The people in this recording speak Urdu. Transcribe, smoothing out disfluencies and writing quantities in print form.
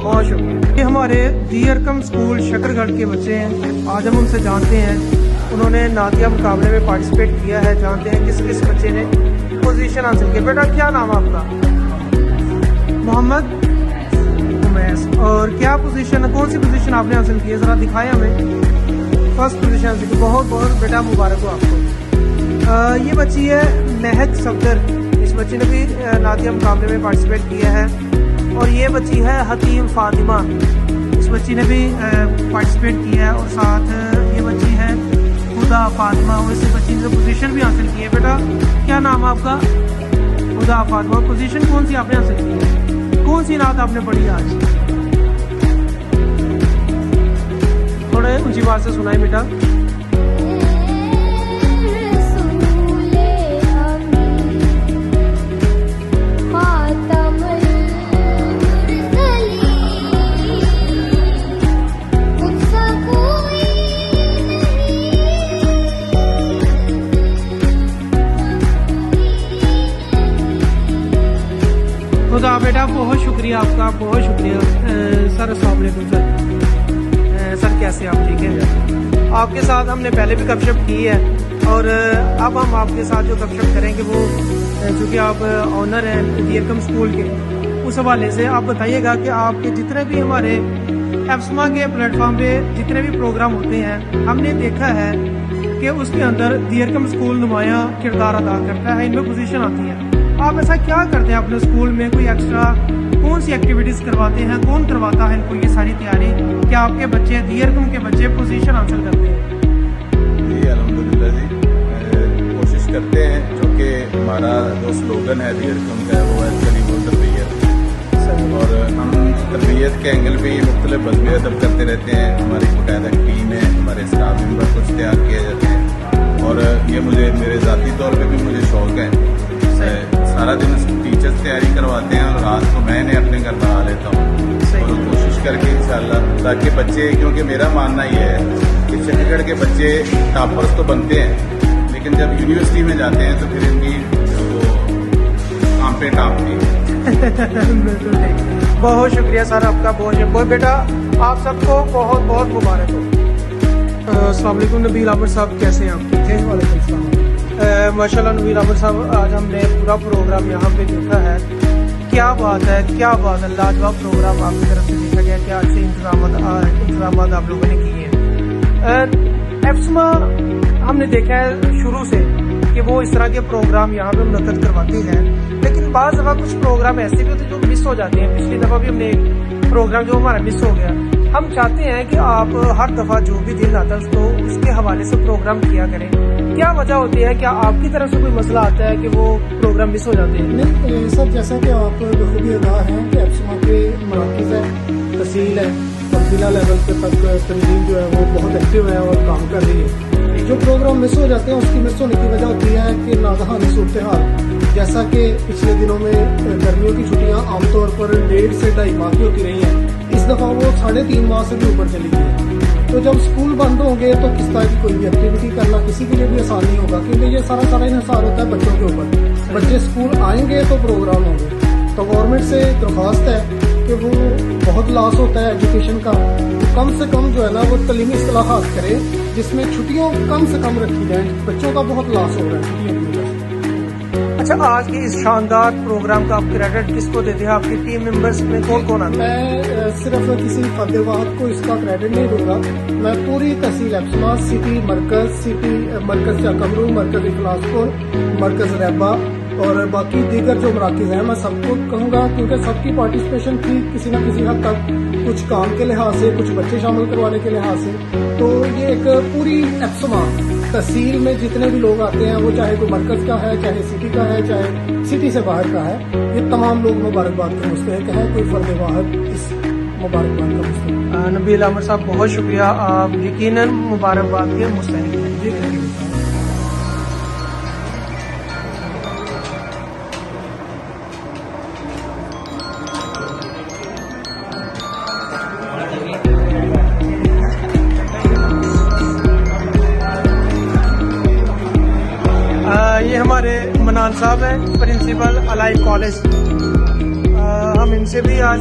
بہت شکریہ. یہ ہمارے دیرکم اسکول شکرگڑھ کے بچے ہیں. آج ہم ان سے جانتے ہیں انہوں نے نعتیہ مقابلے میں پارٹیسپیٹ کیا ہے. جانتے ہیں کس کس بچے نے پوزیشن حاصل کی. بیٹا کیا نام ہے آپ کا؟ محمد امیس. اور کیا پوزیشن، کون سی پوزیشن آپ نے حاصل کی ہے؟ ذرا دکھائیں ہمیں. فرسٹ پوزیشن حاصل کی. بہت بہت بیٹا مبارک ہو آپ کو. یہ بچی ہے مہک صفدر. اس بچی نے بھی نعتیہ مقابلے میں پارٹیسپیٹ کیا ہے. اور یہ بچی ہے حکیم فاطمہ. اس بچی نے بھی پارٹیسپیٹ کیا ہے. اور ساتھ یہ بچی ہے خدا فاطمہ. اور اس بچی نے پوزیشن بھی حاصل کی ہے. بیٹا کیا نام ہے آپ کا؟ خدا فاطمہ. پوزیشن کون سی آپ نے حاصل کی ہے؟ کون سی نعت آپ نے پڑھی آج؟ تھوڑے اونچی آواز سے سنائیں بیٹا. خدا بیٹا بہت شکریہ آپ کا، بہت شکریہ. سر السلام علیکم سر. سر کیسے آپ؟ ٹھیک ہے. آپ کے ساتھ ہم نے پہلے بھی گپ شپ کی ہے اور اب ہم آپ کے ساتھ جو گپ شپ کریں گے وہ چونکہ آپ آنر ہیں دیرکم اسکول کے، اس حوالے سے آپ بتائیے گا کہ آپ کے جتنے بھی ہمارے ایپسما کے پلیٹ فارم پہ جتنے بھی پروگرام ہوتے ہیں ہم نے دیکھا ہے کہ اس کے اندر دیرکم اسکول نمایاں کردار ادا کرتا ہے. ان میں پوزیشن آتی ہے. آپ ایسا کیا کرتے ہیں اپنے اسکول میں؟ کوئی ایکسٹرا کون سی ایکٹیویٹیز کرواتے ہیں؟ کون کرواتا ہے ان کو یہ ساری تیاری کہ آپ کے بچے دیرکم کے بچے پوزیشن حاصل کرتے ہیں؟ جی الحمدللہ جی کوشش کرتے ہیں. چونکہ ہمارا جو سلوگن ہے دیرکم کا وہ ہے تعلیم و تربیت. اور ہم تربیت کے اینگل پہ مختلف بزم ادب کرتے رہتے ہیں. ہماری باقاعدہ ٹیم ہے، ہمارے اسٹاف ممبر کچھ تیار کیے جاتے ہیں. اور یہ مجھے میرے ذاتی طور پہ بھی مجھے شوق ہے. سارا دن ٹیچرز تیاری کرواتے ہیں اور رات کو میں انہیں اپنے گھر بنا لیتا ہوں. اور کوشش کر کے انشاءاللہ تاکہ بچے، کیونکہ میرا ماننا یہ ہے کہ چنڈی گڑھ کے بچے ٹاپرز تو بنتے ہیں لیکن جب یونیورسٹی میں جاتے ہیں تو پھر ان کی وہ کام پہ ٹاپتی ہے. بہت شکریہ سر آپ کا، بہت شکریہ. بیٹا آپ سب کو بہت بہت مبارک ہو. السلام علیکم نبیل عامر صاحب، کیسے ہیں آپ؟ ٹھیک ہے. وعلیکم السلام. ماشاء اللہ نبیل عامر صاحب، آج ہم نے پورا پروگرام یہاں پہ دیکھا ہے. کیا بات ہے، کیا بات ہے. لاجواب پروگرام آپ کی طرف سے دیکھا گیا. کیا اچھے انتظامات آپ لوگوں نے کیے ہیں. ایپسما ہم نے دیکھا ہے شروع سے کہ وہ اس طرح کے پروگرام یہاں پہ منعقد کرواتے ہیں، لیکن بعض دفعہ کچھ پروگرام ایسے بھی ہوتے ہیں جو مس ہو جاتے ہیں. پچھلی دفعہ بھی ہم نے ایک پروگرام جو ہمارا مس ہو گیا. ہم چاہتے ہیں کہ آپ ہر دفعہ جو بھی دن آتا ہے اس کو اس کے حوالے سے پروگرام کیا کریں. کیا وجہ ہوتی ہے؟ کیا آپ کی طرف سے کوئی مسئلہ آتا ہے کہ وہ پروگرام مس ہو جاتے ہیں؟ نہیں سر، جیسا کہ آپ بخوبی آگاہ ہیں کہ ایپسما کے مراکز ہے، تحصیل ہے اور ضلع لیول کے تک تنظیم جو ہے وہ بہت ایکٹیو ہے اور کام کر رہی ہے. جو پروگرام مس ہو جاتے ہیں اس کی مس ہونے کی وجہ ہوتی ہے کہ ناگہانی صورتحال، جیسا کہ پچھلے دنوں میں گرمیوں کی چھٹیاں عام طور پر 1.5 سے 2.5 ماہ کی ہوتی رہی ہیں. اس دفعہ وہ 3.5 ماہ سے بھی اوپر چلی گئی. تو جب اسکول بند ہوں گے تو کس طرح کی کوئی بھی ایکٹیویٹی کرنا کسی کے لیے بھی آسان نہیں ہوگا، کیونکہ یہ سارا انحصار ہوتا ہے بچوں کے اوپر. بچے اسکول آئیں گے تو پروگرام ہوں گے. تو گورنمنٹ سے درخواست ہے کہ وہ بہت لاس ہوتا ہے ایجوکیشن کا، کم سے کم جو ہے نا وہ تعلیمی اصلاحات کرے جس میں چھٹیوں کم سے کم رکھی جائیں. بچوں کا بہت لاس ہو رہا ہے چھٹیوں کی وجہ سے. اچھا، آج کے اس شاندار پروگرام کا آپ کریڈٹ کس کو دیتے ہیں؟ آپ کی ٹیم ممبرس میں کون کون آتے ہیں؟ میں صرف کسی فرد واحد کو اس کا کریڈٹ نہیں دوں گا. میں پوری تحصیل ایپسما، سٹی مرکز چاکمرو، مرکز اخلاص پور، مرکز ریبا اور باقی دیگر جو مراکز ہیں میں سب کو کہوں گا، کیونکہ سب کی پارٹیسپیشن تھی کسی نہ کسی حد تک، کچھ کام کے لحاظ سے، کچھ بچے شامل کروانے کے لحاظ سے. تو یہ ایک پوری ایپسما تحصیل میں جتنے بھی لوگ آتے ہیں، وہ چاہے کوئی مرکز کا ہے، چاہے سٹی کا ہے، چاہے سٹی سے باہر کا ہے، یہ تمام لوگ مبارکباد کے مستحق ہیں. کوئی فرد واحد اس مبارکباد کا مستحق. نبیل عامر صاحب بہت شکریہ، آپ یقیناً مبارکباد کے مستحق ہیں. جی یہ ہمارے منان صاحب ہیں، پرنسپل الائف کالج. ہم ان سے بھی آج